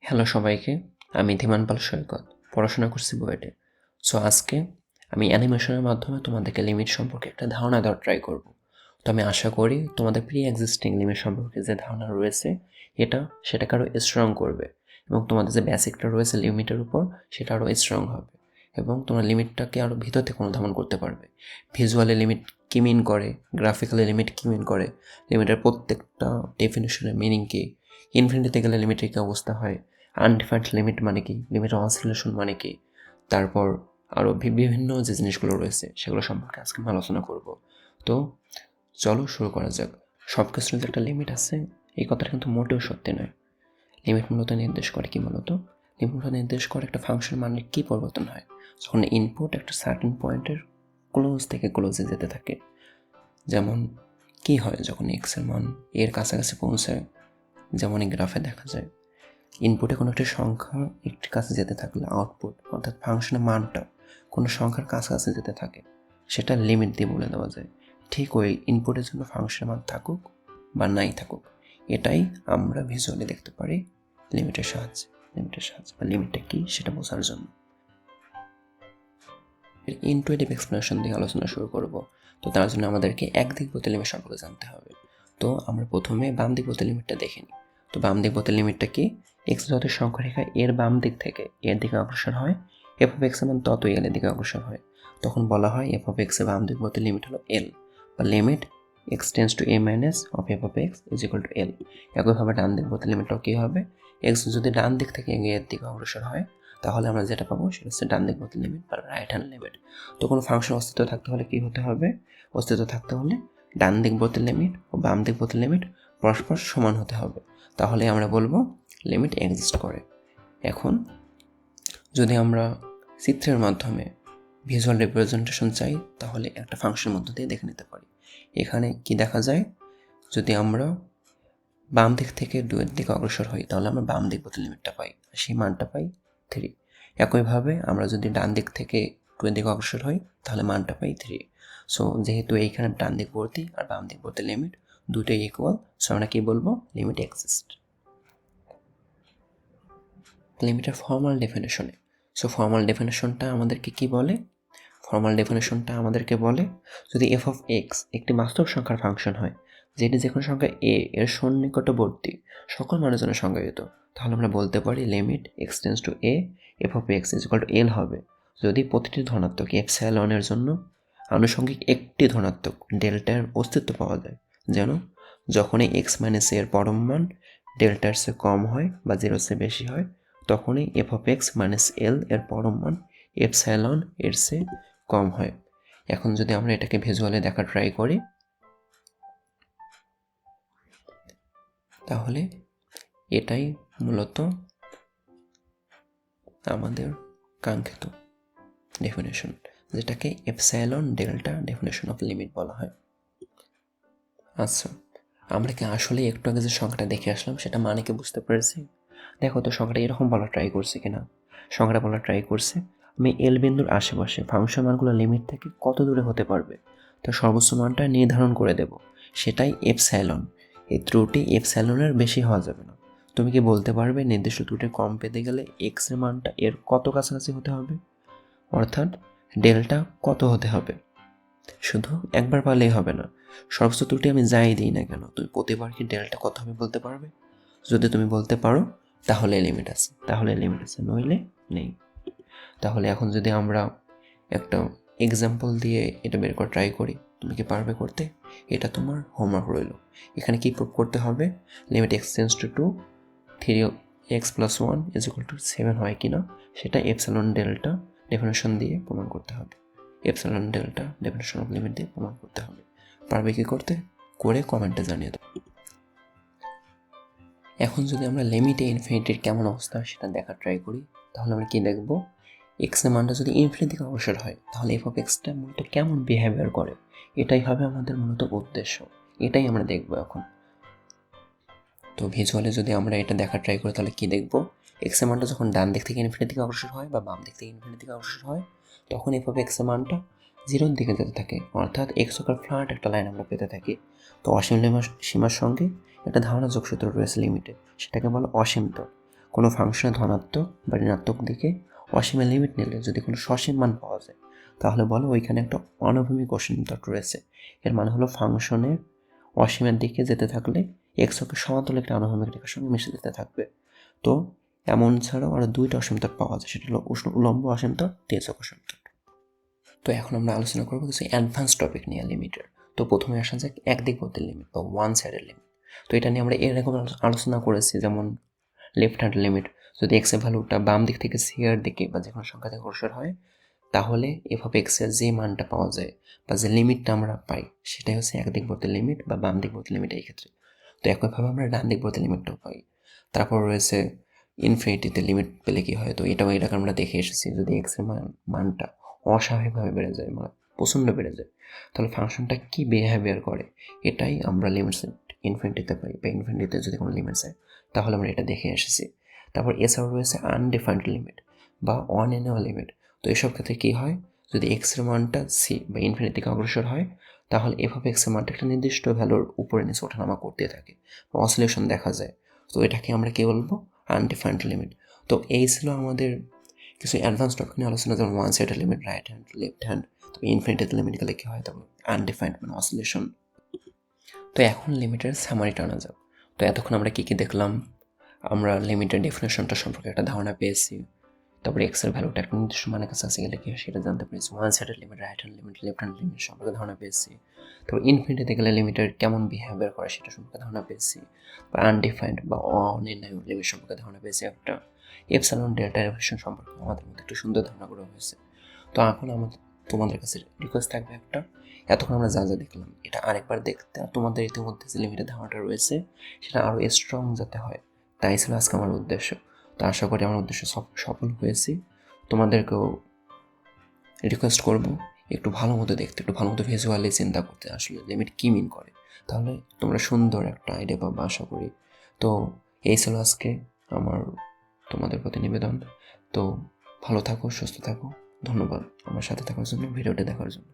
Hello সবাইকে, আমি ধীমান পাল সৈকত, পড়াশোনা করছি বুয়েটে। সো আজকে আমি অ্যানিমেশনের মাধ্যমে তোমাদেরকে লিমিট সম্পর্কে একটা ধারণা দেওয়ার ট্রাই করব। তো আমি আশা করি তোমাদের প্রি এক্সিস্টিং লিমিট সম্পর্কে যে ধারণা রয়েছে সেটাকে আরও স্ট্রং করবে, এবং তোমাদের যে বেসিকটা রয়েছে লিমিটের উপর সেটা আরও স্ট্রং হবে, এবং তোমরা লিমিটটাকে আরও ভিতর থেকে অনুধাবন করতে পারবে। ভিজুয়ালি লিমিট কী মিন করে, গ্রাফিক্যালি লিমিট কী মিন করে, লিমিটের প্রত্যেকটা ডেফিনেশনের মিনিং কী, ইনফিনিটিতে গেলে লিমিটের কী অবস্থা হয়, আনডিফাইন্ড লিমিট মানে কি, লিমিটের অসিলেশন মানে কি, তারপর আরও বিভিন্ন যে জিনিসগুলো রয়েছে সেগুলো সম্পর্কে আজকে আমি আলোচনা করব। তো চলো শুরু করা যাক। সব কিছুর যে একটা লিমিট আছে এই কথাটা কিন্তু মোটেও সত্যি নয়। লিমিট মূলত নির্দেশ করে কি, লিমিট মূলত নির্দেশ করে একটা ফাংশন মানের কী পরিবর্তন হয় যখন ইনপুট একটা সার্টেন পয়েন্টের ক্লোজ থেকে ক্লোজে যেতে থাকে। যেমন কি হয় যখন এক্সের মান এর কাছাকাছি পৌঁছায়, যেমন এই গ্রাফে দেখা যায়। ইনপুটে কোনো একটি সংখ্যা একটি কাছে যেতে থাকলে আউটপুট অর্থাৎ ফাংশনের মানটা কোনো সংখ্যার কাছাকাছি যেতে থাকে, সেটা লিমিট দিয়ে বলে দেওয়া যায়। ঠিক ওই ইনপুটের জন্য ফাংশনের মান থাকুক বা নাই থাকুক, এটাই আমরা ভিজুয়ালি দেখতে পারি লিমিটের সাহায্যে বা লিমিটটা কী সেটা বোঝার জন্য। ইনটুইটিভ এক্সপ্লেনেশন দিয়ে আলোচনা শুরু করব। তো তার জন্য আমাদেরকে একদিক বলতে লিমিট সম্পর্কে জানতে হবে। তো আমরা প্রথমে বাম দিক বলতে লিমিটটা দেখে নিই। তো বাম দিক বলতে লিমিটটা কি, এক্স যত সংখ্যারেখা এর বাম দিক থেকে এর দিকে অগ্রসর হয়, এফ অফ এক্স এর ততই এল এর দিকে অগ্রসর হয়, তখন বলা হয় এফ অফ এক্স এর বাম দিক বলতে লিমিট হলো এল, বা limit x tends to a minus of f of x is equal to L. একইভাবে ডান দিক বলতে লিমিটটাও কী হবে, এক্স যদি ডান দিক থেকে এর দিকে অগ্রসর হয় তাহলে আমরা যেটা পাবো সেটা হচ্ছে ডান দিক বলতে লিমিট বা রাইট হ্যান্ড লিমিট। তো কোনো ফাংশন অস্তিত্ব থাকতে হলে কী হতে হবে, অস্তিত্ব থাকতে হলে ডান দিক বলতে লিমিট ও বাম দিক বলতে লিমিট পরস্পর সমান হতে হবে, তাহলে আমরা বলবো লিমিট এক্সিস্ট করে। এখন যদি আমরা চিত্রের মাধ্যমে ভিজুয়াল রিপ্রেজেন্টেশন চাই তাহলে একটা ফাংশনের মধ্য দিয়ে দেখে নিতে পারি। এখানে কি দেখা যায়, যদি আমরা বাম দিক থেকে 2 এর দিকে অগ্রসর হই তাহলে আমরা বাম দিক বলতে লিমিটটা পাই, সেই মানটা পাই 3। একইভাবে আমরা যদি ডান দিক থেকে 2 এর দিকে অগ্রসর হই তাহলে মানটা পাই 3। সো যেহেতু এইখানে ডান দিক বর্তী আর বাম দিক বর্তী লিমিট দুটোই ইকুয়াল, সো আমরা কি বলবো, লিমিট এক্সিস্ট। লিমিটের ফর্মাল ডেফিনেশনে, সো ফর্মাল ডেফিনেশনটা আমাদেরকে কি বলে, ফর্মাল ডেফিনেশনটা আমাদেরকে বলে যদি এফ অফ এক্স একটি বাস্তব সংখ্যার ফাংশন হয় যেটি যে কোনো সংখ্যা এ এর সন্নিকটবর্তী সকল মানের জন্য সংজ্ঞায়িত, তাহলে আমরা বলতে পারি limit x tends to a f of x is equal to L হবে যদি প্রতিটি ধনাত্মক এপসাইলনের জন্য আনুষঙ্গিক একটি ধনাত্মক ডেল্টার অস্তিত্ব পাওয়া যায়। যেন যখনই এক্স মাইনাস এর পরম মান ডেল্টার চেয়ে কম হয় বা জিরোর চেয়ে বেশি হয়, তখনই F of x minus L এর পরম মান এপসাইলন এর চেয়ে কম হয়। এখন যদি আমরা এটাকে ভিজুয়ালি দেখা ট্রাই করি তাহলে এটাই মূলত আমাদের কাঙ্ক্ষিত ডেফিনেশন, যেটাকে epsilon delta definition of limit বলা হয়। আচ্ছা, আমরা কি আসলে একটু আগে যে সংখ্যাটা দেখে আসলাম সেটা মানে কি বুঝতে পেরেছি? দেখো তো সংখ্যাটা এরকম বলা ট্রাই করছে কিনা। সংখ্যাটা বলা ট্রাই করছে আমি এল বিন্দুর আশেপাশে ফাংশন মানগুলো লিমিট থেকে কত দূরে হতে পারবে তার সর্বোচ্চ মানটা নির্ধারণ করে দেব, সেটাই এপসাইলন। এই ত্রুটি এপসাইলনের বেশি হওয়া যাবে না। তুমি কি বলতে পারবে নির্দিষ্ট ত্রুটি কম পেতে গেলে এক্স এর মানটা এর কত কাছাকাছি হতে হবে, অর্থাৎ ডেল্টা কত হতে হবে? শুধু একবার পারলেই হবে না, সর্বোচ্চ ত্রুটি আমি যাই দিই না কেন তুমি প্রতিবার কি ডেল্টা কত হবে বলতে পারবে? যদি তুমি বলতে পারো তাহলে লিমিট আছে, নইলে নেই। তাহলে এখন যদি আমরা একটা এক্সাম্পল দিয়ে এটা বের করে ট্রাই করি, তুমি কি পারবে করতে? এটা তোমার হোমওয়ার্ক রইল। এখানে কি প্রুভ করতে হবে, limit x tends two 2 3x + 1 = 7 হয় কিনা সেটা এপসাইলন ডেল্টা ডেফিনেশন দিয়ে প্রমাণ করতে হবে, epsilon delta definition of limit দিয়ে প্রমাণ করতে হবে। পারবে কি করতে? করে কমেন্টে জানিয়ে দাও। এখন যদি আমরা লিমিটে ইনফিনিটির কেমন অবস্থা সেটা দেখার ট্রাই করি তাহলে আমরা কি দেখব, এক্সের মানটা যদি ইনফিনিটি থেকে অগ্রসর হয় তাহলে এফ অফ এক্সটা মূলত কেমন বিহেভিয়ার করে, এটাই হবে আমাদের মূলত উদ্দেশ্য, এটাই আমরা দেখব এখন। তো ভিজুয়ালি যদি আমরা এটা দেখার ট্রাই করি তাহলে কি দেখব, এক্সের মানটা যখন ডান দিক থেকে ইনফিনিটি থেকে অগ্রসর হয় বা বাম দিক থেকে ইনফিনিটি থেকে অগ্রসর হয় তখন এফ অফ এক্সের মানটা জিরোর দিকে যেতে থাকে, অর্থাৎ এক্স অক্ষের ফ্ল্যাট একটা লাইন আমরা পেতে থাকি। তো অসীম সীমার সঙ্গে একটা ধারণা যোগসূত্র রয়েছে লিমিটে, সেটাকে বলো অসীম তল। কোনো ফাংশনে ধনাত্মক বা ঋণাত্মক দিকে অসীমের লিমিট নিলে যদি কোনো সসীম মান পাওয়া যায় তাহলে বলো ওইখানে একটা অনুভূমিক অসীমতট রয়েছে। এর মানে হলো ফাংশনের অসীমের দিকে যেতে থাকলে এক্স অক্ষের সমান্তরাল একটা অনুভূমিক রেখার সঙ্গে মিশে যেতে থাকবে। তো এমন ছাড়াও আরও দুইটা অসীমতট পাওয়া যায়, সেটা হলো উলম্ব অসীমতট, তেজক অসীমতট। তো এখন আমরা আলোচনা করবো কিছু অ্যাডভান্স টপিক নিয়ে লিমিটের। তো প্রথমে আসা যাক একদিকবর্তী লিমিট বা ওয়ান সাইডের লিমিট। তো এটা নিয়ে আমরা এর আগে আলোচনা করেছি, যেমন লেফট হ্যান্ড লিমিট, যদি এক্সের ভ্যালুটা বাম দিক থেকে সি এর দিকে বা যে কোনো সংখ্যা থেকে অগ্রসর হয় তাহলে এভাবে এক্সের যে মানটা পাওয়া যায় বা যে লিমিটটা আমরা পাই সেটাই হচ্ছে একদিকবর্তী লিমিট বা বাম দিকবর্তী লিমিট এই ক্ষেত্রে। তো একইভাবে আমরা ডান দিকবর্তী লিমিটটাও পাই। তারপর রয়েছে ইনফিনিটিতে লিমিট পেলে কী হয়, তো এটাকে আমরা দেখে এসেছি, যদি এক্সের মানটা অস্বাভাবিকভাবে বেড়ে যায়, মানে প্রচণ্ড বেড়ে যায়, তাহলে ফাংশনটা কী বিহেভিয়ার করে এটাই আমরা লিমিটস ইনফিনিটিতে পাই, বা ইনফিনিটিতে যদি কোনো লিমিটস হয় তাহলে আমরা এটা দেখে এসেছি। তারপর এছাড়াও রয়েছে আনডিফাইন্ড লিমিট বা অনএনেবল লিমিট। তো এসব ক্ষেত্রে কী হয়, যদি এক্সের মানটা সি বা ইনফিনিটি থেকে অগ্রসর হয় তাহলে এভাবে এক্সের মানটা একটা নির্দিষ্ট ভ্যালুর উপরে নিচে ওঠানামা করতে থাকে বা অসিলেশন দেখা যায়। তো এটাকে আমরা কী বলবো, আনডিফাইন্ড লিমিট। তো এই ছিল আমাদের কিছু অ্যাডভান্স টপিক নিয়ে আলোচনা, যেমন ওয়ান সাইডের limit, right hand, left hand. তো ইনফিনিটিতে লিমিট গেলে কী হয়, তখন আনডিফাইন্ড মানে অসিলেশন। তো এখন লিমিটের সামারি টানা যাক। তো এতক্ষণ আমরা কী কী দেখলাম, আমরা লিমিটের ডেফিনেশনটা সম্পর্কে একটা ধারণা পেয়েছি। তারপরে এক্সের ভ্যালুটা একটা নির্দিষ্ট মানের কাছে গেলে কি হয় সেটা জানতে পেরেছি। ওয়ান সাইডের limit, right hand limit, left hand limit সম্পর্কে ধারণা পেয়েছি। তারপর ইনফিনিটিতে গেলে লিমিটের কেমন বিহেভিয়ার করে সেটা সম্পর্কে ধারণা পেয়েছি। বা আনডিফাইন্ড বা অনির্ণায়ক লিমিট সম্পর্কে ধারণা পেয়েছি। একটা এপসাইলন ডেল্টা রিলেশন সম্পর্কে আমাদের মধ্যে একটু সুন্দর ধারণা করা হয়েছে। তো এখন আমাদের তোমাদের কাছে রিকোয়েস্ট থাকবে একটা, এতক্ষণ আমরা যা যা দেখলাম এটা আরেকবার দেখতে, আর তোমাদের ইতিমধ্যে যে লিমিটের ধারণাটা রয়েছে সেটা আরও স্ট্রং যাতে হয়, তাই ছিল আজকে আমার উদ্দেশ্য। তো আশা করি আমার উদ্দেশ্য সফল হয়েছি। তোমাদেরকেও রিকোয়েস্ট করবো একটু ভালো মতো দেখতে, একটু ভালো মতো ভিজুয়ালি চিন্তা করতে, আসলে লিমিট কী মিন করে, তাহলে তোমরা সুন্দর একটা আইডিয়া পাবো আশা করি। তো এই ছিল আজকে আমার তোমাদের প্রতি নিবেদন। তো ভালো থাকো, সুস্থ থাকো, ধন্যবাদ আমার সাথে থাকার জন্য, ভিডিওটি দেখার জন্য।